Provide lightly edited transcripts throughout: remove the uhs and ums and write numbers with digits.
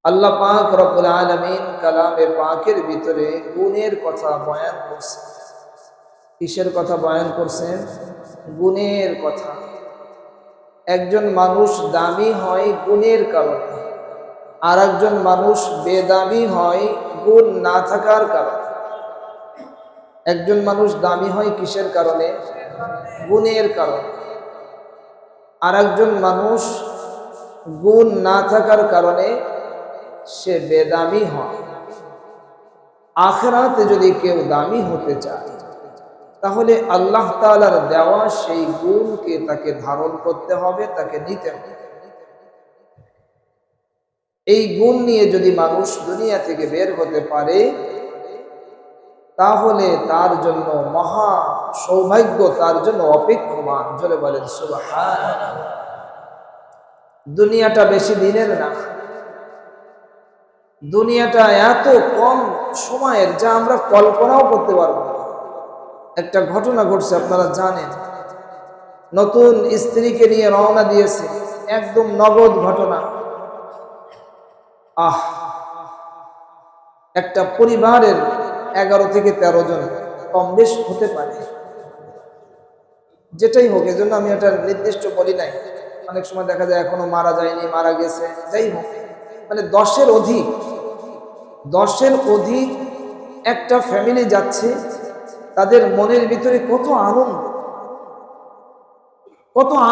আল্লাহ পাক রব্বুল আলামিন কালামে পাকের ভিতরে গুণের কথা বয়ান করছেন। কিসের কথা বয়ান করছেন? গুণের কথা। একজন মানুষ দামি হয় গুণের কারণে, আর একজন মানুষ বেদামি হয় গুণ না থাকার কারণে। একজন মানুষ দামি হয় কিসের কারণে? গুণের কারণে। আর একজন মানুষ গুণ না থাকার কারণে সে বেদামি হয়। আখিরাতে যদি কেউ দামি হতে চায়, তাহলে আল্লাহ তাআলার দেওয়া সেই গুণকে তাকে ধারণ করতে হবে, তাকে নিতে হবে। এই গুণ নিয়ে যদি মানুষ দুনিয়া থেকে বের হতে পারে, তাহলে তার জন্য মহা সৌভাগ্য তার জন্য অপেক্ষমান। জোরে বলেন সুবহানাল্লাহ। দুনিয়াটা বেশি দিনের না, দুনিয়াটা এত কম সময়ের যা আমরা কল্পনাও করতে পারবো না। একটা ঘটনা ঘটছে, আপনারা জানেন। নতুন স্ত্রীকে নিয়ে রওনা দিয়েছে, একদম নগদ ঘটনা। একটা পরিবারের 11 থেকে 13 জন, কম বেশ হতে পারে, যেটাই হোক। এজন্য আমি এটা নির্দিষ্ট বলি নাই। অনেক সময় দেখা যায় এখনো মারা যায়নি, মারা গেছে, যাই হোক, মানে 10-এর অধিক একটা ফ্যামিলি যাচ্ছে। তাদের মনের ভিতরে কত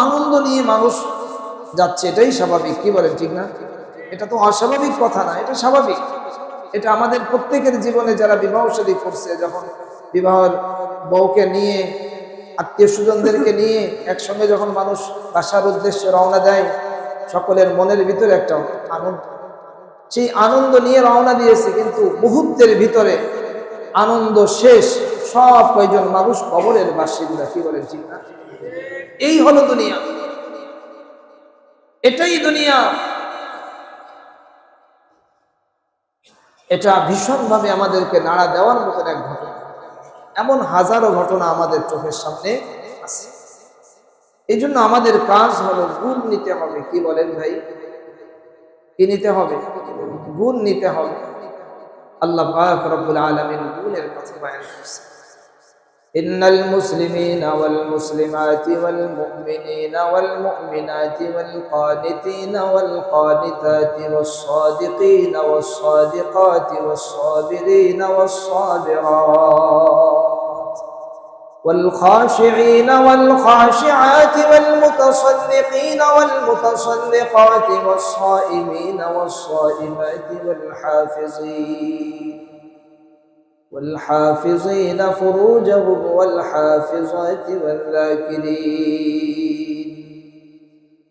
আনন্দ নিয়ে মানুষ যাচ্ছে। এটাই স্বাভাবিক, কি বলেন? ঠিক না? এটা তো অস্বাভাবিক কথা না, এটা স্বাভাবিক। এটা আমাদের প্রত্যেকের জীবনে যারা বিবাহ শাদী করছে, যখন বিবাহের বউকে নিয়ে, আত্মীয় স্বজনদেরকে নিয়ে একসঙ্গে যখন মানুষ বাসার উদ্দেশ্যে রওনা দেয়, সকলের মনের ভিতরে একটা আনন্দ। সেই আনন্দ নিয়ে রওনা দিয়েছে, কিন্তু মুহূর্তের ভিতরে আনন্দ শেষ। সব কয়জন মানুষ কবরের বাসিন্দা, কি বলেন? ঠিক না? এই হলো দুনিয়া, এটাই দুনিয়া। এটা ভীষণভাবে আমাদেরকে নাড়া দেওয়ার মতন এক ঘটনা। এমন হাজারো ঘটনা আমাদের চোখের সামনে আছে। এই জন্য আমাদের কাজ হলো গুণ নিতে হবে। কি বলেন ভাই? কি নিতে হবে? গুণ নিতে হবে। আল্লাহ পাক রব্বুল আলামিন গুণের কথা বয়ান করেছেন। ইন্নাল মুসলিমিনা ওয়াল মুসলিমাতি ওয়াল মুমিনিনা ওয়াল মুমিনাতি ওয়াল কানিতিনা ওয়াল কানিতাতি ওয়াস সাদিকিনা ওয়াস সাদিকাতি ওয়াস সাবিরিনা ওয়াস সাবিরাত ওয়াল খাশিঈনা ওয়াল খাশিআতি ওয়াল মুতাসাদ্দিকিনা ওয়াল মুতাসাদ্দিকাতি ওয়াস সাইমিনা ওয়াস সাইমাতি ওয়াল والحافظين فروجهم والحافظات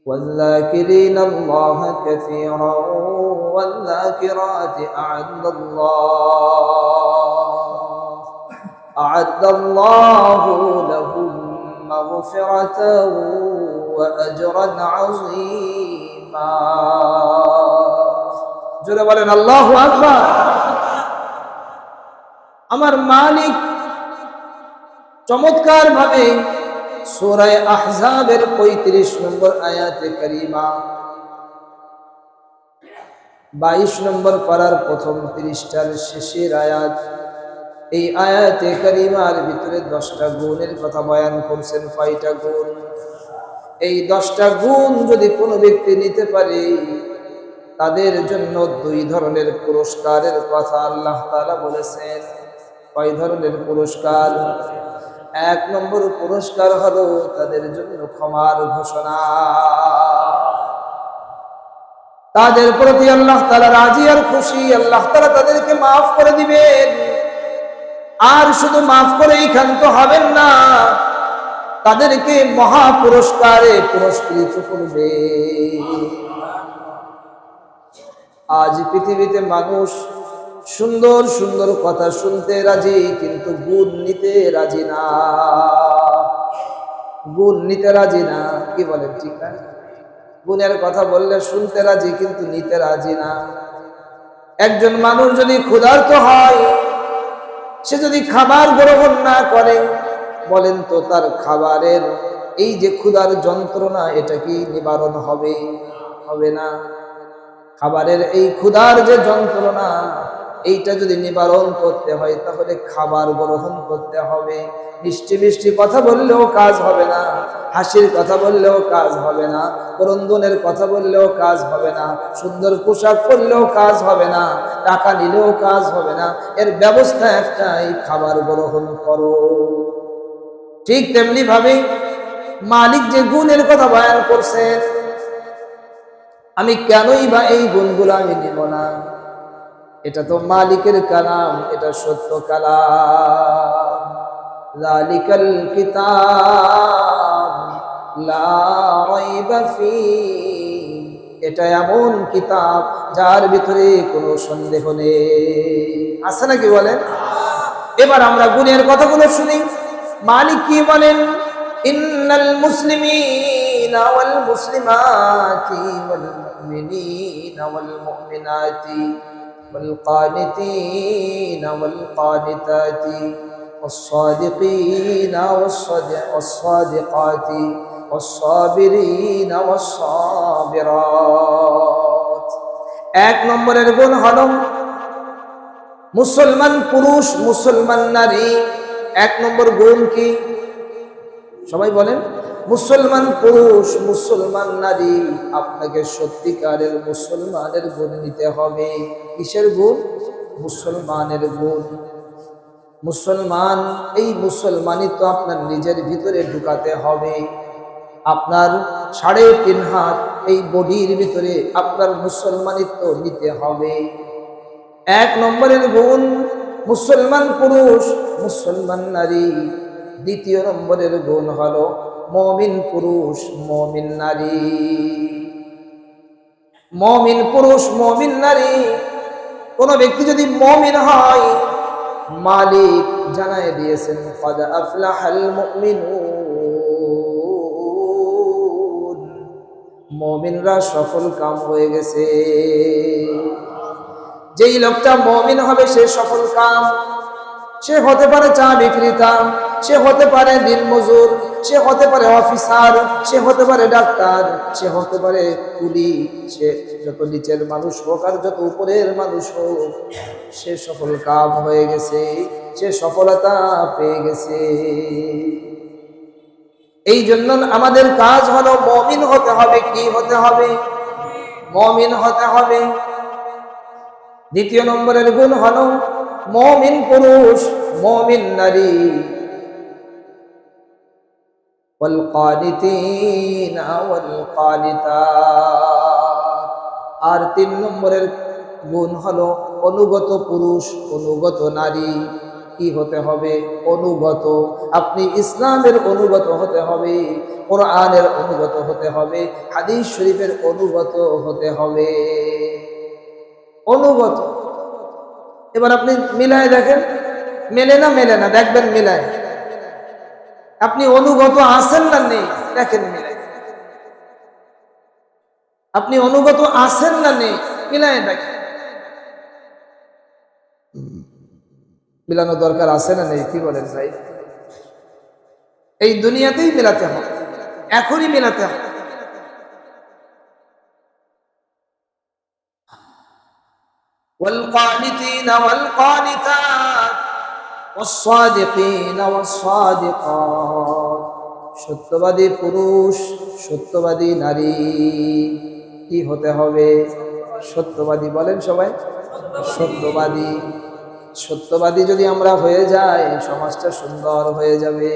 والذاكرين الله كثيرا والذاكرات أعد الله لهم مغفرة وأجرا عظيما. جل وعلا الله أكبر. আমার মালিক চমৎকার ভাবে সূরা আহজাবের 35 নম্বর আয়াতে কারিমা, 22 নম্বর পারার প্রথম পৃষ্ঠার শেষের আয়াত, এই আয়াতে কারিমার ভিতরে 10টা গুণের কথা বয়ান করছেন। 5টা গুণ। এই 10টা গুণ যদি কোনো ব্যক্তি নিতে পারে, তাদের জন্য 2 ধরনের পুরস্কারের কথা আল্লাহ তাআলা বলেছেন। কয় ধরনের পুরস্কার? 1 নম্বর পুরস্কার হলো তাদের জন্য ক্ষমার ঘোষণা। তাদের প্রতি আল্লাহ তাআলা রাজি আর খুশি। আল্লাহ তাআলা তাদেরকে মাফ করে দিবেন। আর শুধু মাফ করেই ক্ষান্ত হবেন না, তাদেরকে মহা পুরস্কারে পুরস্কৃত করবে। আজ পৃথিবীতে মানুষ সুন্দর সুন্দর কথা শুনতে রাজি, কিন্তু গুণ নিতে রাজি না। গুণ নিতে রাজি না, কি বলেন? ঠিক না? গুণের কথা বললে শুনতে রাজি, কিন্তু নিতে রাজি না। একজন মানুষ যদি ক্ষুধার্ত হয়, সে যদি খাবার গ্রহণ না করে, বলেন তো তার খাবারের এই যে ক্ষুধার যন্ত্রণা, এটা কি নিবারণ হবে? হবে না। খাবারের এই ক্ষুধার যে যন্ত্রণা, এইটা যদি নিবারণ করতে হয় তাহলে খাবার গ্রহণ করতে হবে। মিষ্টি মিষ্টি কথা বললেও কাজ হবে না, হাসির কথা বললেও কাজ হবে না, ক্রন্দনের কথা বললেও কাজ হবে না, সুন্দর পোশাক পরলেও কাজ হবে না, টাকা নিলেও কাজ হবে না। এর ব্যবস্থা একটাই, খাবার গ্রহণ করো। ঠিক তেমনি ভাবে মালিক যে গুণের কথা বয়ান করছেন, আমি কেনই বা এই গুণগুলো আমি নিব না? এটা তো মালিকের কালাম, এটা সত্য কালাম। যালিকাল কিতাব লা রাইবা ফীহ, এটা এমন কিতাব যার ভিতরে কোনো সন্দেহ নেই। আছে নাকি বলেন? এবার আমরা গুণের কথাগুলো শুনি। মালিক কি বলেন? ইন্নাল মুসলিমিনা ওয়াল মুসলিমাতি ওয়াল মুমিনিনা ওয়াল মুমিনাতি ওয়াল কানিতিনা ওয়াল কানিতাতি والصادقين والصادقات والصابرين والصابرات। এক নম্বরের গুণ হলো মুসলমান পুরুষ, মুসলমান নারী। এক নম্বর গুণ কি? সবাই বলেন। মুসলমান পুরুষ, মুসলমান নারী। আপনাকে সত্যিকারের মুসলমানের গুণ নিতে হবে। কিসের গুণ? মুসলমানের গুণ। মুসলমান, এই মুসলমানিত্ব আপনার নিজের ভিতরে ঢুকাতে হবে। আপনার 3.5 হাত এই বডির ভিতরে আপনার মুসলমানিত্ব নিতে হবে। এক নম্বরের গুণ মুসলমান পুরুষ, মুসলমান নারী। দ্বিতীয় নম্বরের গুণ হলো মুমিন পুরুষ, মুমিন নারী। মুমিন পুরুষ, মুমিন নারী। কোন ব্যক্তি যদি মুমিন হয়, মালিক জানায় দিয়েছেন ক্বাদ আফলাহাল মুমিনুন, মুমিনরা সফল কাম হয়ে গেছে। যেই লোকটা মুমিন হবে সে সফল কাম। সে হতে পারে চা বিক্রেতা, সে হতে পারে দিনমজুর, সে হতে পারে অফিসার, সে হতে পারে ডাক্তার, সে হতে পারে কুলি। সে যত নিচের মানুষ হোক আর যত উপরের মানুষ হোক, সে সফল কাম হয়ে গেছে, সে সফলতা পেয়ে গেছে। এই জন্য আমাদের কাজ হলো মুমিন হতে হবে। কি হতে হবে? মুমিন হতে হবে। দ্বিতীয় নম্বরের গুণ হলো মুমিন পুরুষ, মুমিন নারী। ওয়াল কানিতিনা ওয়াল কানিতাত। আর 3 নম্বরের গুণ হলো অনুগত পুরুষ, অনুগত নারী। কি হতে হবে? অনুগত। আপনি ইসলামের অনুগত হতে হবে, কোরআনের অনুগত হতে হবে, হাদিস শরীফের অনুগত হতে হবে। অনুগত। এবার আপনি মিলায় দেখেন, মেলে না মেলে না, দেখবেন মিলায়। আপনি অনুগত আছেন না নেই, দেখেন মিলায়। আপনি অনুগত আছেন না নেই, মিলায় দেখেন। মিলানো দরকার আছে না নেই? কি বলেন ভাই? এই দুনিয়াতেই মিলাতে হবে, এখনই মিলাতে হবে। والقانتين والقانتات والصادقين والصادقات। সত্যবাদী পুরুষ, সত্যবাদী নারী। কি হতে হবে? সত্যবাদী। বলেন সবাই, সত্যবাদী। সত্যবাদী যদি আমরা হয়ে যাই, সমাজটা সুন্দর হয়ে যাবে।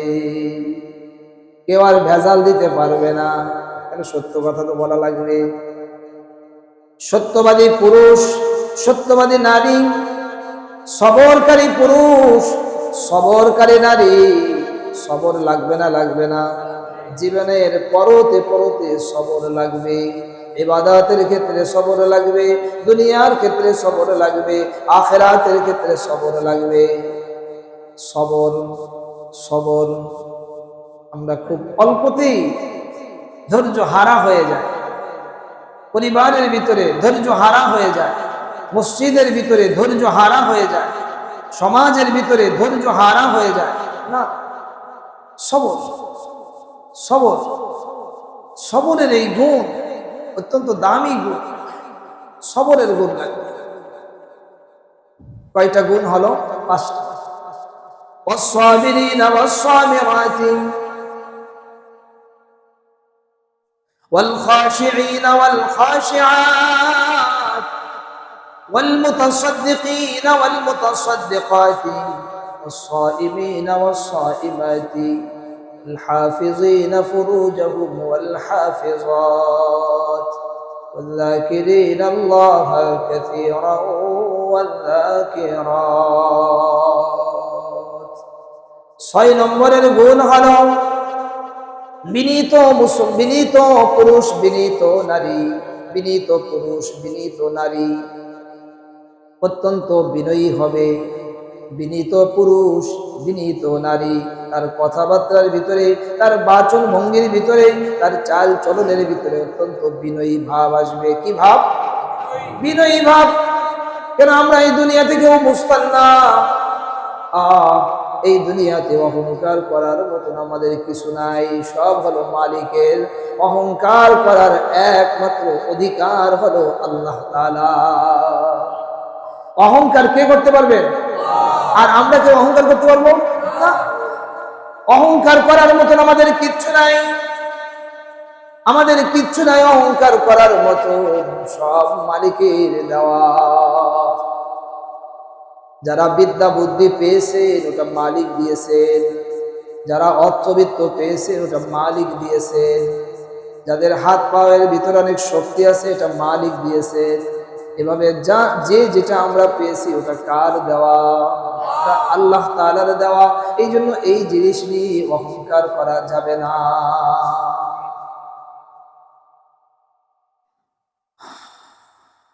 কেউ আর ভেজাল দিতে পারবে না, কারণ সত্য কথা তো বলা লাগবে। সত্যবাদী পুরুষ, সত্যবাদী নারী, সবরকারী পুরুষ, সবরকারী নারী। সবর লাগবে না? লাগবে না? জীবনের পরতে পরতে সবর লাগবে। ইবাদতের ক্ষেত্রে সবর লাগবে, দুনিয়ার ক্ষেত্রে সবর লাগবে, আখিরাতের ক্ষেত্রে সবর লাগবে। সবর, সবর। আমরা খুব অল্পতেই ধৈর্য হারা হয়ে যায়। পরিবারের ভিতরে ধৈর্য হারা হয়ে যায়, মসজিদের ভিতরে ধৈর্য হারা হয়ে যায়, সমাজের ভিতরে ধৈর্য হারা হয়ে যায়। না, সবর, সবর। সবরের এই গুণ অত্যন্ত দামি গুণ। সবরের গুণ লাগবে। কয়টা গুণ হলো? 5টা। والصابرين والصابرات والخاشعين والخاشعات والمتصدقين والمتصدقات والصائمين والصائمات الحافظين فروجهم والحافظات والذاكرين الله كثيرا والذاكرات 6 নম্বরের গুণ হলো বিনীত পুরুষ, বিনীত নারী, বিনীত পুরুষ, বিনীত নারী অত্যন্ত বিনয়ী হবে। বিনীত পুরুষ, বিনীত নারী, তার কথাবার্তার ভিতরে, তার বাচন ভঙ্গির ভিতরে, তার চাল চলনের ভিতরে অত্যন্ত বিনয়ী ভাব আসবে। কি ভাব? বিনয়ী ভাব। কেন আমরা এই দুনিয়া থেকেও বুঝতাম না, এই দুনিয়াতে অহংকার করার মতন আমাদের কিছু নাই, সব হলো মালিকের। অহংকার করার একমাত্র অধিকার হলো আল্লাহ তাআলা। অহংকার কে করতে পারবেন? আর আমরা কেউ অহংকার করতে পারবো না। অহংকার করার মতন আমাদের কিচ্ছু নাই, আমাদের কিচ্ছু নাই অহংকার করার মতো, সব মালিকের দেওয়া। যারা বিদ্যা বুদ্ধি পেয়েছেন ওটা মালিক দিয়েছেন, যারা অর্থবিত্ত পেয়েছেন ওটা মালিক দিয়েছেন, যাদের হাত পায়ের ভিতরে অনেক শক্তি আছে এটা মালিক দিয়েছেন। এভাবে যে যেটা আমরা পেয়েছি ওটা কার দেওয়া? আল্লাহ তাআলার দেওয়া। এই জন্য এই জিনিস নিয়ে অহংকার করা যাবে না।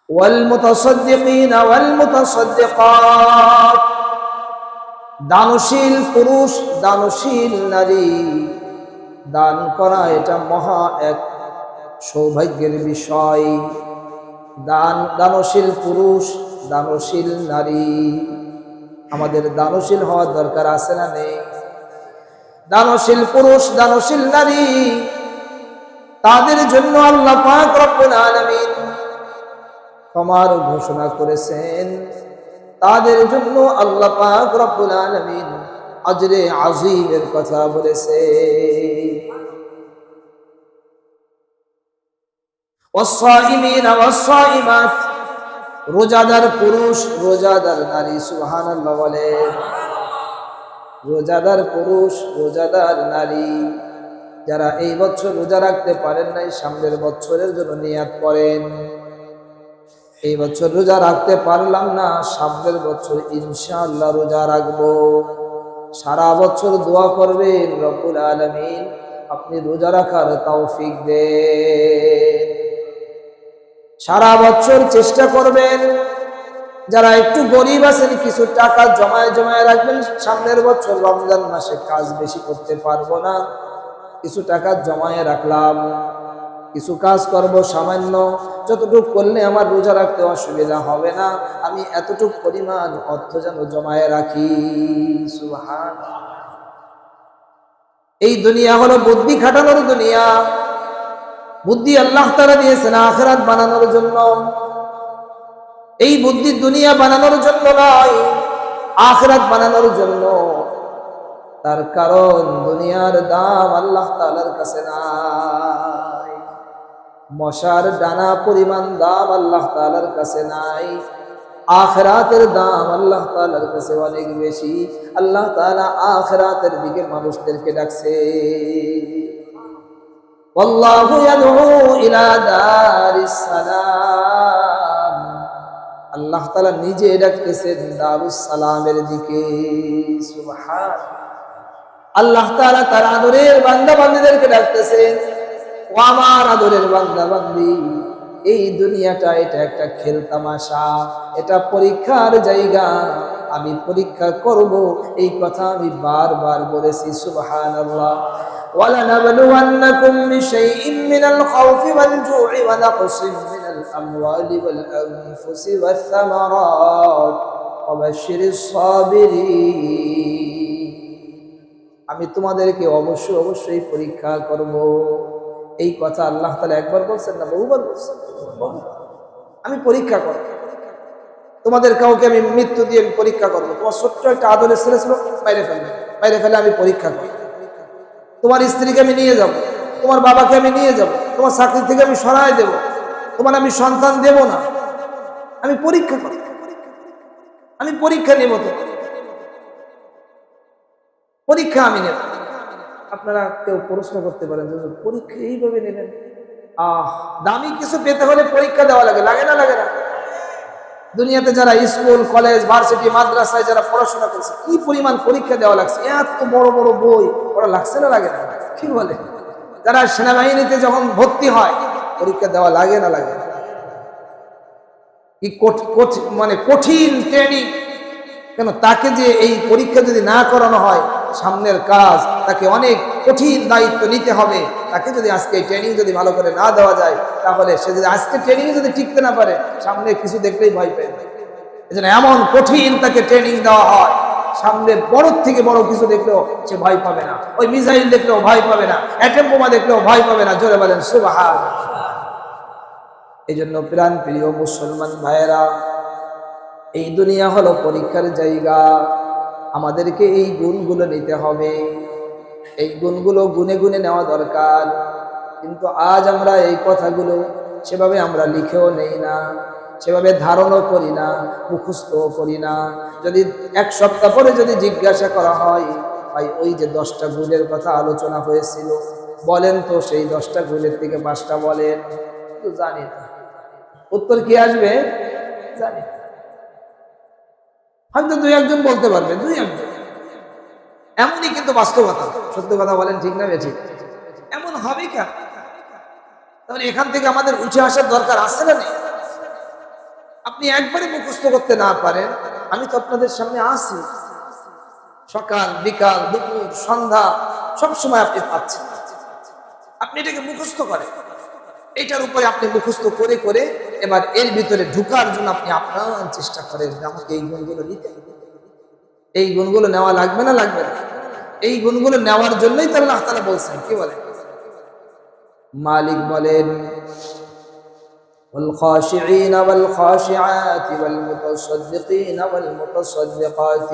والمتصدقين والمتصدقات দানশীল পুরুষ, দানশীল নারী, দান করা এটা মহা এক সৌভাগ্যের বিষয়। দানশীল পুরুষ, দানশীল নারী, আমাদের দানশীল হওয়ার দরকার আছে না নেই? দানশীল পুরুষ, দানশীল নারী, তাদের জন্য আল্লাহ পাক রব্বুল আলামিন ক্ষমার ঘোষণা করেছেন। তাদের জন্য আল্লাহ পাক রব্বুল আলামিন আজরে আজিমের কথা বলেছে। ওয়াসসাইমিনা ওয়াসসাইমাত, রোজাদার পুরুষ, রোজাদার নারী, সুবহানাল্লাহ বলে। রোজাদার পুরুষ, রোজাদার নারী, যারা এই বছর রোজা রাখতে পারেন নাই, সামনের বছরের জন্য নিয়াত করেন। এই বছর রোজা রাখতে পারলাম না, সামনের বছর ইনশাআল্লাহ রোজা রাখবো। সারা বছর দোয়া করবেন রব্বুল আলামিন আপনি রোজা রাখার তৌফিক দেন। সারা বছর চেষ্টা করবেন। যারা একটু গরিব আছেন কিছু টাকা জমায় জমায় রাখবেন, সামনের বছর রমজান মাসে কাজ বেশি করতে পারবো না, কিছু টাকা জমায় রাখলাম, কিছু কাজ করব সামান্য, যতটুকু করলে আমার রোজা রাখতে অসুবিধা হবে না, আমি এতটুকু পরিমাণ অর্থ যেন জমায়ে রাখি। সুবহানাল্লাহ। এই দুনিয়া হলো বুদ্ধি খাটানোর দুনিয়া। বুদ্ধি আল্লাহ তাআলা দিয়েছেন আখিরাত বানানোর জন্য। এই বুদ্ধি দুনিয়া বানানোর জন্য নয়, আখিরাত বানানোর জন্য। তার কারণ দুনিয়ার দাম আল্লাহ তাআলার কাছে নাই, মশার ডানা পরিমাণ দাম আল্লাহ তাআলার কাছে নাই। আখিরাতের দাম আল্লাহ তাআলার কাছে অনেক বেশি। আল্লাহ তাআলা আখিরাতের দিকে মানুষদেরকে ডাকছে। ওয়াল্লাহু ইয়াদউ ইলা দারিস সালাম, আল্লাহ তাআলা নিজে ডাকতেছেন দারুস সালামের দিকে। সুবহানাল্লাহ। আল্লাহ তাআলা তার আদরের বান্দা বান্দীদেরকে ডাকতেছেন, ও আমার আদরের বান্দা বান্দী, এই দুনিয়াটা এটা একটা খেল তামাশা, এটা পরীক্ষার জায়গা, আমি পরীক্ষা করব, এই কথা আমি বারবার বলেছি। সুবহানাল্লাহ। وَلَنَبْلُوَنَّكُمْ بِشَيْءٍ مِّنَ الْخَوْفِ وَالْجُوعِ وَنَقْصٍ مِّنَ الْأَمْوَالِ وَالْأَنفُسِ وَالثَّمَرَاتِ وَبَشِّرِ الصَّابِرِينَ। আমি তোমাদেরকে অবশ্যই পরীক্ষা করব। এই কথা আল্লাহ তাআলা একবার বলছেন না বহুবার বলছেন? আমি পরীক্ষা করব। তোমাদের কাউকে আমি মৃত্যু দিয়ে আমি পরীক্ষা করবো। তোমার ছোট্ট একটা আদরের ছেলে ছিল, বাইরে ফেলে আমি পরীক্ষা করব। তোমার স্ত্রীকে আমি নিয়ে যাব, তোমার বাবাকে আমি নিয়ে যাব, তোমার চাকরি থেকে আমি সরাই দেব, তোমার আমি সন্তান দেব না, আমি পরীক্ষা করব, আমি পরীক্ষা নেব, তো পরীক্ষা আমি নেব। আপনারা কেউ প্রশ্ন করতে পারেন যে পরীক্ষা এইভাবে নেবেন? দামি কিছু পেতে হলে পরীক্ষা দেওয়া লাগে, লাগে না? লাগে না? দুনিয়াতে যারা স্কুল কলেজ ভার্সিটি মাদ্রাসায় যারা পড়াশোনা করছে কি পরিমাণ পরীক্ষা দেওয়া লাগছে, এত বড় বড় বই ওরা লাগছে না? লাগে না? কি বলে? যারা সেনাবাহিনীতে যখন ভর্তি হয় পরীক্ষা দেওয়া লাগে না? লাগে না? কি মানে কঠিন ট্রেনিং। কেন? তাকে যে এই পরীক্ষা যদি না করানো হয়, সামনের কাজ তাকে অনেক কঠিন দায়িত্ব নিতে হবে। তাকে যদি আজকে ট্রেনিং যদি ভালো করে না দেওয়া যায়, তাহলে সে যদি আজকে ট্রেনিং যদি টিকতে না পারে, সামনে কিছু দেখলেই ভয় পায়। এজন্য এমন কঠিন তাকে ট্রেনিং দেওয়া হয়, সামনে বড় থেকে বড় কিছু দেখলেও সে ভয় পাবে না, ওই মিসাইল দেখলেও ভয় পাবে না, অ্যাটম বোমা দেখলেও ভয় পাবে না। জোরে বলেন সুবহানাল্লাহ। এই জন্য প্রাণ প্রিয় মুসলমান ভাইয়েরা, এই দুনিয়া হলো পরীক্ষার জায়গা। আমাদেরকে এই গুণগুলো নিতে হবে, এই গুণগুলো গুনে গুনে নেওয়া দরকার। কিন্তু আজ আমরা এই কথাগুলো সেভাবে আমরা লিখেও নেই না, সেভাবে ধারণও করি না, মুখস্থও করি না। যদি এক সপ্তাহ পরে যদি জিজ্ঞাসা করা হয়, ভাই ওই যে 10টা গুণের কথা আলোচনা হয়েছিল, বলেন তো সেই 10টা গুণের থেকে 5টা বলেন, তো জানি না। উত্তর কি আসবে? জানি না। হয়তো 2-1 জন বলতে পারবে, 2-1 জন। এমনই কিন্তু বাস্তবতা। সত্য কথা বলেন, ঠিক না বেঠিক? এমন হবে কেন? তাহলে এখান থেকে আমাদের উঠে আসার দরকার আছে না নেই? আপনি একবারে মুখস্থ করতে না পারেন, আমি তো আপনাদের সামনে আসি, সকাল বিকাল দুপুর সন্ধ্যা সব সময় আপনি পাচ্ছেন। আপনি এটাকে মুখস্থ করেন, এটার উপরে আপনি মুখস্থ করে করে এবার এর ভিতরে ঢুকার জন্য আপনি আপনার চেষ্টা করেন যে আমাকে এই গুণগুলো নিতে হবে। এই গুণগুলো নেওয়া লাগবে না? লাগবে না? এই গুণগুলো নেওয়ার জন্যই তো আল্লাহ তাআলা বলছেন, কি বলেন? মালিক বলেন, والخاشعين والخاشعات والمتصدقين والمتصدقات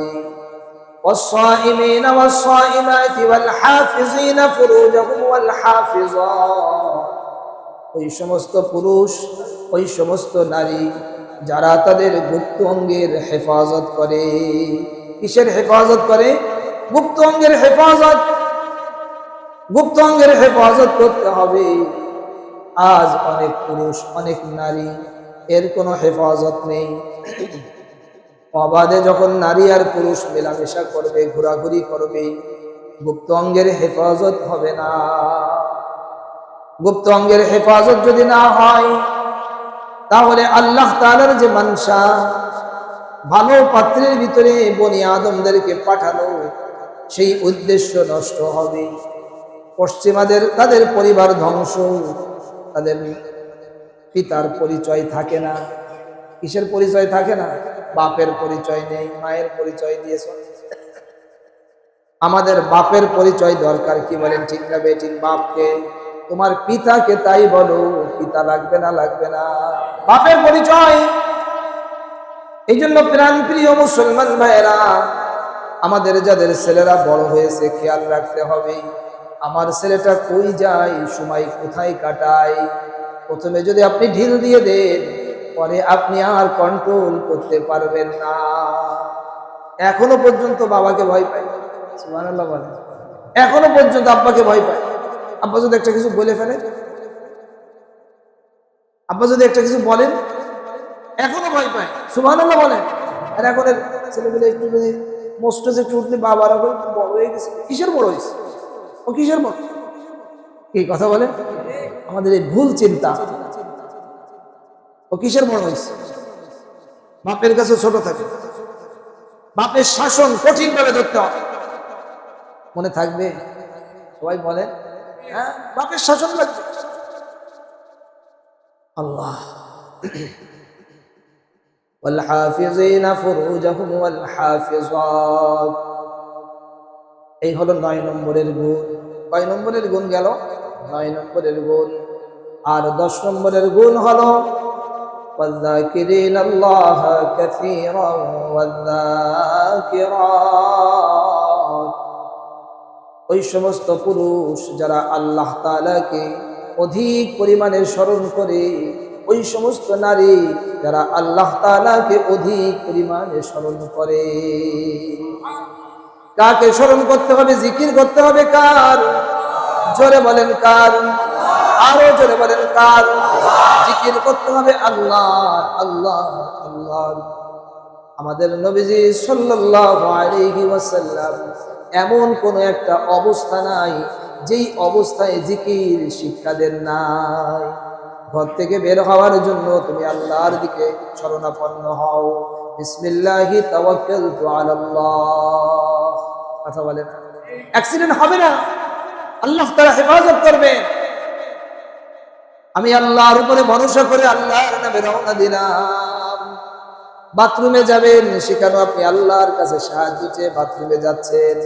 والصائمين والصائمات والحافظين فروجهم والحافظات। ওই সমস্ত পুরুষ, ওই সমস্ত নারী যারা তাদের গুপ্ত অঙ্গের হেফাজত করে। কিসের হেফাজত করে? গুপ্ত অঙ্গের হেফাজত। গুপ্ত অঙ্গের হেফাজত করতে হবে। আজ অনেক পুরুষ অনেক নারী এর কোনো হেফাজত নেই। অবাধে যখন নারী আর পুরুষ মেলামেশা করবে, ঘোরাঘুরি করবে, গুপ্ত অঙ্গের হেফাজত হবে না। গুপ্ত অঙ্গের হেফাজত যদি না হয়, তাহলে আল্লাহ তাআলার যে মানসা, ভালো পাত্রের ভিতরে বনি আদমদেরকে পাঠানো, সেই উদ্দেশ্য নষ্ট হবে। পশ্চিমাদের তাদের পরিবার ধ্বংস, তাদের পিতার পরিচয় থাকে না। কিসের পরিচয় থাকে না? বাপের পরিচয় নেই, মায়ের পরিচয় দিয়েছ। আমাদের বাপের পরিচয় দরকার, কি বলেন? ঠিক না বেঠিক? বাপকে, তোমার পিতাকে তাই বলো, পিতা লাগবে না? লাগবে না? বাপের পরিচয়। এই জন্য প্রাণ প্রিয় মুসলমান ভাইয়েরা, আমাদের যাদের ছেলেরা বড় হয়েছে খেয়াল রাখতে হবে, আমার ছেলেটা কই যায়, সময় কোথায় কাটায়। প্রথমে যদি আপনি ঢিল দিয়ে দেন, পরে আপনি আর কন্ট্রোল করতে পারবেন না। এখনো পর্যন্ত বাবাকে ভয় পাই, সুবহানাল্লাহ বলেন। এখনো পর্যন্ত আব্বাকে ভয় পায়। আব্বা যদি একটা কিছু বলে ফেলে, আব্বা যদি একটা কিছু বলেন, এখনো ভয় পায়, সুবহানাল্লাহ বলেন। আর এখন ছেলেগুলো একটু যদি মোস্টেজ একটু উঠলে বাবারা বড় হয়ে গেছে। কিসের বড় হয়েছে? ও কিসের বড়? এই কথা বলেন। আমাদের এই ভুল চিন্তা। ও কিসের বড় হয়েছে? বাপের কাছে ছোট থাকে। বাপের শাসন কঠিন ভাবে ধরতে হবে। মনে থাকবে? সবাই বলেন, হ্যাঁ, বাপের শাসন লাগবে। আল্লাহ والحافظين فروجهم والحافظات। এই হলো 9 নম্বরের গুণ। কয় নম্বরের গুণ গেল? 9 নম্বরের গুণ। আর 10 নম্বরের গুণ হলো والذاكرين الله كثيرا والذاكرات ওই সমস্ত পুরুষ যারা আল্লাহ তাআলাকে অধিক পরিমাণে স্মরণ করে, ওই সমস্ত নারী যারা আল্লাহ তাআলাকে অধিক পরিমাণে স্মরণ করে। কাকে স্মরণ করতে হবে? জিকির করতে হবে কার? জোরে বলেন কার? আরো জোরে বলেন কার? জিকির করতে হবে আল্লাহ আল্লাহ আল্লাহ। আমাদের নবীজি সাল্লাল্লাহু আলাইহি ওয়াসাল্লাম এমন কোন একটা অবস্থা নাই যেই অবস্থায় জিকির শিক্ষা দেন নাই। ঘর থেকে বের হওয়ার জন্য তুমি আল্লাহর দিকে শরণাপন্ন হও। বিসমিল্লাহি তাওয়াক্কালতু আলাল্লাহ। কথা বলেন, অ্যাক্সিডেন্ট হবে না, আল্লাহ তাআলা হেফাজত করবেন। আমি আল্লাহর উপরে ভরসা করে আল্লাহর নামে রওনা দিলাম। বাথরুমে যাবেন, সেখানেও আপনি আল্লাহর কাছে সাহায্য চেয়ে বাথরুমে যাচ্ছেন।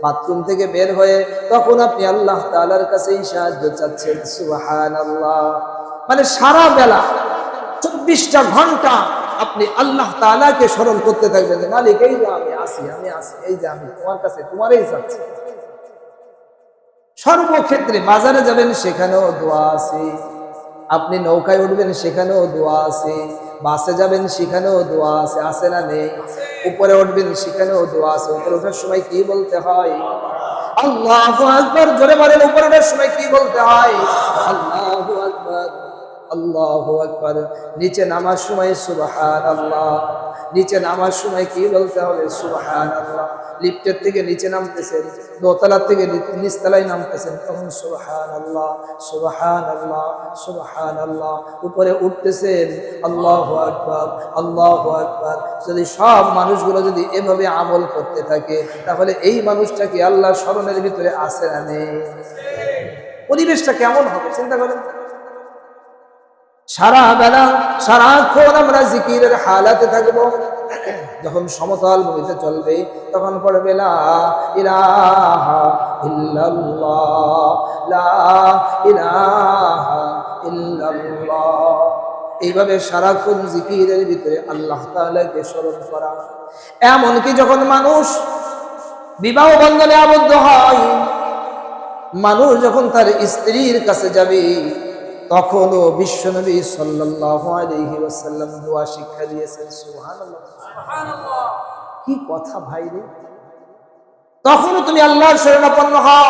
বাথরুম থেকে বের হয়ে তখন আপনি আল্লাহ তাআলার কাছেই সাহায্য চাচ্ছেন। সুবহানাল্লাহ। মানে সারা বেলা 24টা ঘন্টা আপনি আল্লাহ তাআলাকে স্মরণ করতে থাকবেন, মালিক এই যে আমি আসি, এই যে আমি তোমার কাছে তোমারই চাচ্ছি। সর্বক্ষেত্রে বাজারে যাবেন, সেখানেও দোয়া আছে। আপনি নৌকায় উঠবেন, সেখানেও দোয়া আছে। বাসে যাবেন, সেখানেও দোয়া আছে। আছে না নেই? উপরে উঠবেন, সেখানেও দোয়া আছে। উপরে ওঠার সময় কি বলতে হয়? আল্লাহু আকবার। জোরে বলেন, উপরে ওঠার সময় কি বলতে হয়? আল্লাহু আকবার আল্লাহু আকবার। নিচে নামার সময় সুবহানাল্লাহ। নিচে নামার সময় কি বলতে হবে? সুবহানাল্লাহ। লিফটের থেকে নিচে নামতেছেন, দোতলা থেকে নিচতলায় নামতেছেন, তখন সুবহানাল্লাহ সুবহানাল্লাহ সুবহানাল্লাহ। উপরে উঠতেছেন, আল্লাহু আকবার আল্লাহু আকবার। যদি সব মানুষগুলো যদি এভাবে আমল করতে থাকে, তাহলে এই মানুষটা কি আল্লাহর স্মরণের ভিতরে আছে না নেই? পরিবেশটা কেমন হবে চিন্তা করেন। সারা বেলা সারাক্ষণ আমরা জিকিরের হালাতে থাকবো। যখন সমতল ভূমিতে চলবে, তখন পড়বে লা ইলাহা ইল্লাল্লাহ লা ইলাহা ইল্লাল্লাহ। এইভাবে সারাক্ষণ জিকিরের ভিতরে আল্লাহ তাআলাকে স্মরণ করা। এমনকি যখন মানুষ বিবাহ বন্ধনে আবদ্ধ হয়, মানুষ যখন তার স্ত্রীর কাছে যাবে, তখনও বিশ্বনবী সাল্লাল্লাহু আলাইহি ওয়াসাল্লাম দোয়া শিক্ষা দিয়েছেন। সুবহানাল্লাহ সুবহানাল্লাহ। কি কথা ভাই রে! তখনও তুমি আল্লাহর শরণাপন্ন হও।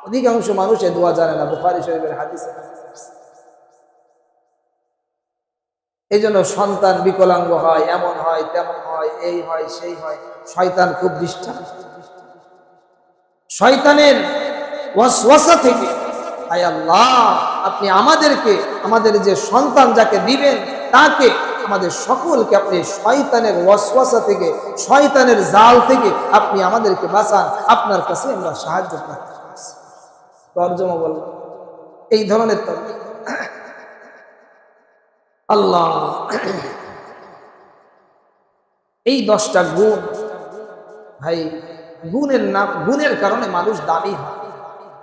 অধিকাংশ মানুষ এই দোয়া জানে না, বুখারী শরীফের হাদিসে। এই জন্য সন্তান বিকলাঙ্গ হয়, এমন হয় তেমন হয়, এই হয় সেই হয়। শয়তান খুব ডিস্টার্ব। শয়তানের ওয়াসওয়াসা থেকে আয় আল্লাহ, আপনি আমাদেরকে, আমাদের যে সন্তান যাকে দিবেন, তাকে, আমাদের সকলকে আপনি শয়তানের ওয়াসওয়াসা থেকে, শয়তানের জাল থেকে আপনি আমাদেরকে বাঁচান। আপনার কাছে আমরা সাহায্য প্রার্থনা করছি। তরজমা বলল এই ধরনের আল্লাহ। এই 10টা গুণ ভাই, গুণের কারণে মানুষ দামি হয়।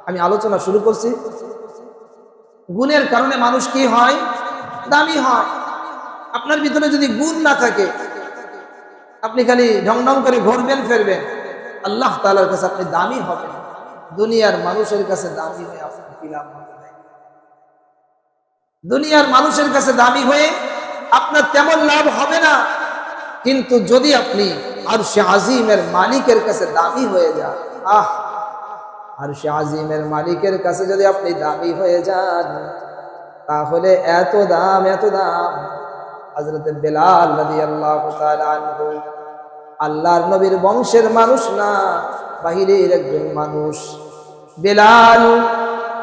আমি আলোচনা শুরু করছি, গুণের কারণে মানুষ কি হয়? দামি হয়। আপনার ভিতরে যদি গুণ না থাকে, আপনি খালি ঢং ঢং করে ঘুরবেন ফিরবেন, আল্লাহ তাআলার কাছে আপনি দামি হবেন। দুনিয়ার মানুষের কাছে দামি হয়ে আপনার কি লাভ হবে? দুনিয়ার মানুষের কাছে দামি হয়ে আপনার তেমন লাভ হবে না। কিন্তু যদি আপনি আরশে আজিমের মালিকের কাছে দামি হয়ে যান, আরশে আজিমের মালিকের কাছে যদি আপনি দামি হয়ে যান, তাহলে এত দাম, এত দাম। হযরত বেলাল রাদিয়াল্লাহু তাআলা আনহু আল্লাহর নবীর বংশের মানুষ না, বাহিরের একজন মানুষ। বেলাল,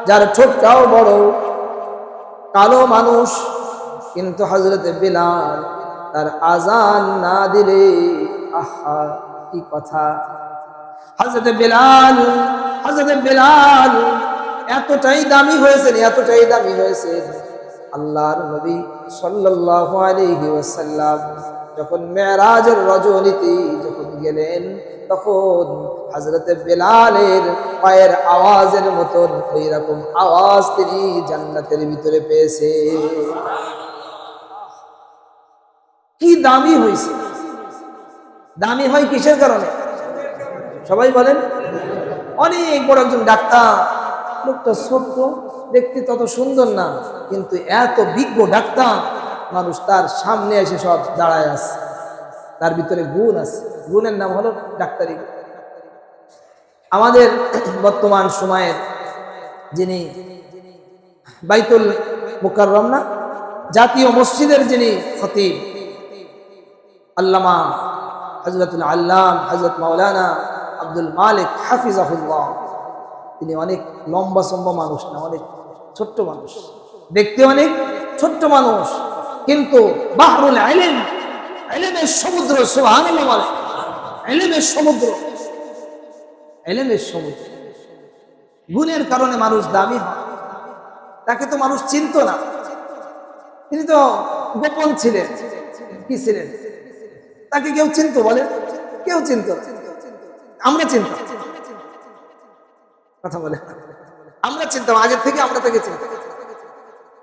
যার ঠোঁটটাও বড়, কালো মানুষ, কিন্তু হযরত বেলাল তার আজান না দিলে, আহা কি কথা! হযরত বেলাল এতটাই দামি হয়েছেন, এতটাই দামি হয়েছেন। আল্লাহর নবী সাল্লাল্লাহু আলাইহি ওয়াসাল্লাম যখন মেরাজের রজনীতে যখন গেলেন, তখন হযরত বেলালের পায়ের আওয়াজের মতন ওই রকম আওয়াজ তিনি জান্নাতের ভিতরে পেয়েছে। কি দামি হয়েছে। দামি হয় কিসের কারণে? সবাই বলেন। অনেক বড় একজন ডাক্তার, লোকটা ছোট্ট, দেখতে তত সুন্দর না, কিন্তু এত বিজ্ঞ ডাক্তার, মানুষ তার সামনে এসে সব দাঁড়ায় আছে। তার ভিতরে গুণ আছে, গুণের নাম হলো ডাক্তারি। আমাদের বর্তমান সময়ের যিনি বাইতুল মুকাররম না, জাতীয় মসজিদের যিনি খতিব, আল্লামা হযরতুল আল্লাম হযরত মাওলানা আব্দুল মালিক হাফিজাহুল্লাহ, তিনি অনেক লম্বা সম্বা মানুষ না, অনেক ছোট্ট মানুষ, দেখতে অনেক ছোট্ট মানুষ, কিন্তু বাহরুল ইলম, ইলমের সমুদ্র, সুবহানাল্লাহ বলে, ইলমের সমুদ্র, ইলমের সমুদ্র। গুণের কারণে মানুষ দামি হয়। তাকে তো মানুষ চিনত না, তিনি তো গোপন ছিলেন। কি ছিলেন? তাকে কেউ চিনত? বলেন, কেউ চিনত? আমরা চিনতাম, কথা বলে, আমরা চিনতাম আগের থেকে, আমরা তাকে চিনতাম,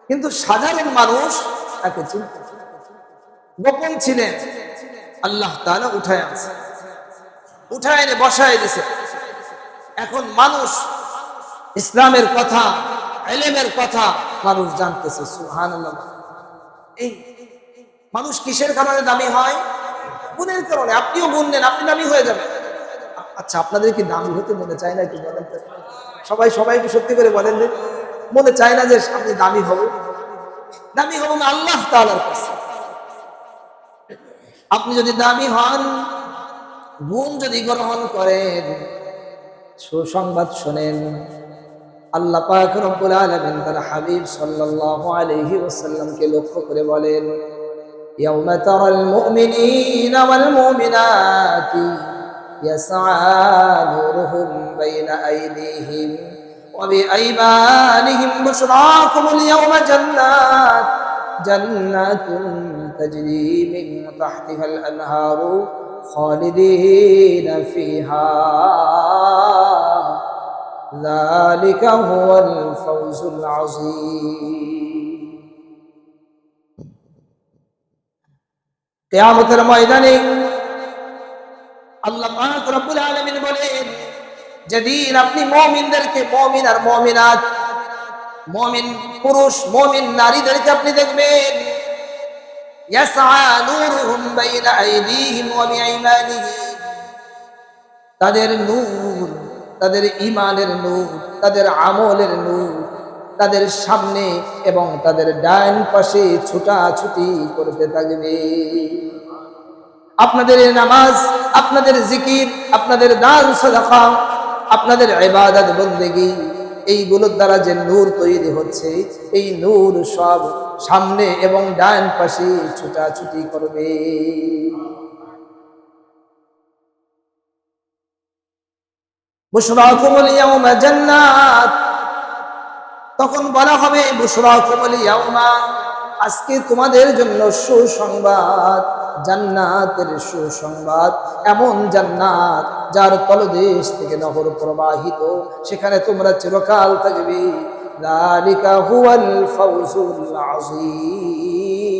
কিন্তু সাধারণ মানুষ তাকে চিনত। গোপন ছিলেন, আল্লাহ তাআলা উঠায় আনছে, উঠায় এনে বসায় দিছে। এখন মানুষ ইসলামের কথা, ইলমের কথা মানুষ জানতেছে, সুবহানাল্লাহ। এই মানুষ কিসের কারণে দামি হয়? গুণের কারণে। আপনিও গুণ নেন, আপনি দামি হয়ে যাবেন। আচ্ছা, আপনাদের কি দামি হতে মনে চায় না? একটু বলেন তো, সবাই একটু সত্যি করে বলেন যে মনে চায় না যে আপনি দামি হব? দামি হব আল্লাহ তাআলার কাছে। আপনি যদি দামি হন, গুণ যদি গ্রহণ করেন, সুসংবাদ শোনেন, আল্লাহ পাক রব্বুল আলামিন তার হাবিব সাল্লাল্লাহু আলাইহি ওয়াসাল্লামকে লক্ষ্য করে বলেন, ইয়াউমা তারাল মুমিনিনা ওয়াল মুমিনাতি ইয়াসআ নূরুহুম বাইনা আইদিহিম ওয়া বিআইমানিহিম বুশরাকুমুল ইয়াওমা জান্নাতুন তাজরি মিন তাহতিহাল আনহারু খালিদিনা ফিহা যালিকা হুয়াল ফাওজুল আযীম। কিয়ামতের ময়দানে আল্লাহ পাক রব্বুল আলামিন বলেন, যেদিন আপনি মুমিনদেরকে, মুমিন আর মুমিনাত, মুমিন পুরুষ মুমিন নারীদেরকে আপনি দেখবেন, ইয়াসআ নূরুহুম বাইনা আইদিহিম ওয়া বিআইমানিহিম, তাদের নূর, তাদের ঈমানের নূর, তাদের আমলের নূর তাদের সামনে এবং তাদের ডান পাশে ছুটাছুটি করতে থাকবে। আপনাদের নামাজ, আপনাদের জিকির, আপনাদের দান সাদাকা, আপনাদের ইবাদত বন্দেগী, এইগুলোর দ্বারা যে নূর তৈরি হচ্ছে, এই নূর সব সামনে এবং ডান পাশে ছুটাছুটি করবে। বুশরাকুমুল ইয়াওমা জান্নাত, তখন বলা হবে বুশরাকুমুল ইয়াওমা, আজকে তোমাদের জন্য সুসংবাদ, জান্নাতের সুসংবাদ, এমন জান্নাত যার তলদেশ থেকে নহর প্রবাহিত, সেখানে তোমরা চিরকাল থাকবে। যালিকা হুয়াল ফাওজুল আযীম,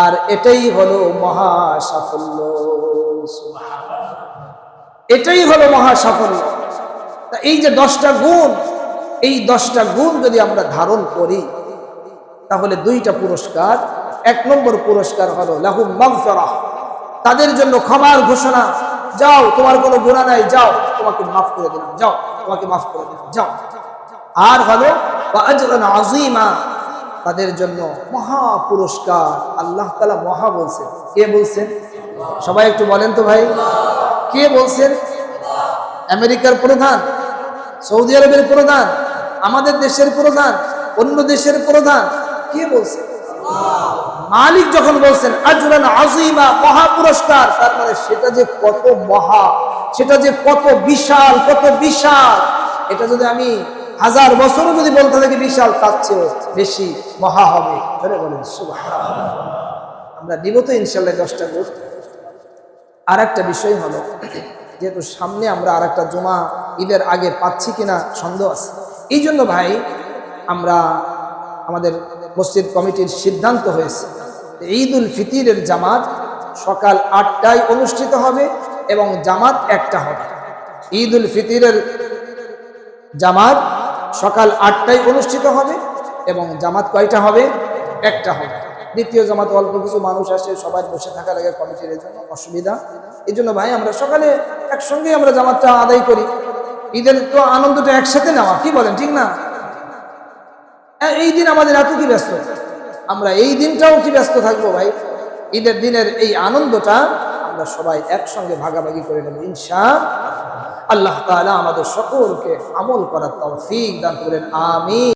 আর এটাই হলো মহা সাফল্য। সুবহানাল্লাহ, এটাই হলো মহা সাফল্য। তা এই যে 10টা গুণ, এই 10টা গুণ যদি আমরা ধারণ করি, তাহলে 2টা পুরস্কার। 1 নম্বর পুরস্কার হলো লাহুম মাগফিরাহ, তাদের জন্য ক্ষমার ঘোষণা। যাও, তোমার কোনো গুনাহ নাই, যাও, তোমাকে মাফ করে দিলাম, যাও, তোমাকে মাফ করে দিলাম, যাও। আর হলো ওয়া আজরান আযীমা, তাদের জন্য মহা পুরস্কার। আল্লাহ তাআলা মহা বলছেন, কে বলছেন? সবাই একটু বলেন তো ভাই, কে বলছেন? আমেরিকার প্রধান, সৌদি আরবের প্রধান, আমাদের দেশের প্রধান, অন্য দেশের প্রধান, কে বলছেন? মালিক যখন বলছেন আজরান আযীমা, মহা পুরস্কার, তার মানে সেটা যে কত মহা, সেটা যে কত বিশাল, কত বিশাল। এটা যদি আমি 1000 বছরও যদি বলতে থাকি বিশাল, তার চেয়েও বেশি মহা হবে। ধরে বলেন সুবহানাল্লাহ। আমরা দিব তো ইনশাআল্লাহ 10টা গুণ। আর একটা বিষয় হলো, যেহেতু সামনে আমরা আর একটা জুমা ঈদের আগে পাচ্ছি কিনা সন্দেহ আছে, এই জন্য ভাই আমরা আমাদের মসজিদ কমিটির সিদ্ধান্ত হয়েছে ঈদুল ফিতরের জামাত সকাল 8টায় অনুষ্ঠিত হবে এবং জামাত 1টা হবে। ঈদুল ফিতরের জামাত সকাল 8টায় অনুষ্ঠিত হবে এবং জামাত কয়টা হবে? 1টা হবে। দ্বিতীয় জামাত অল্প কিছু মানুষ আসে, সবাই বসে থাকা লাগে কমিটির, জন্য অসুবিধা। এই জন্য ভাই আমরা সকালে একসঙ্গে আমরা জামাতটা আদায় করি। ঈদের তো আনন্দটা একসাথে নেওয়া, কি বলেন, ঠিক না? এই দিন আমাদের এত কি ব্যস্ত, আমরা এই দিনটাও কি ব্যস্ত থাকবো ভাই? ঈদের দিনের এই আনন্দটা আমরা সবাই একসঙ্গে ভাগাভাগি করে নেব ইনশাআল্লাহ। আল্লাহ তাআলা আমাদের সকলকে আমল করার তৌফিক দান করেন, আমিন।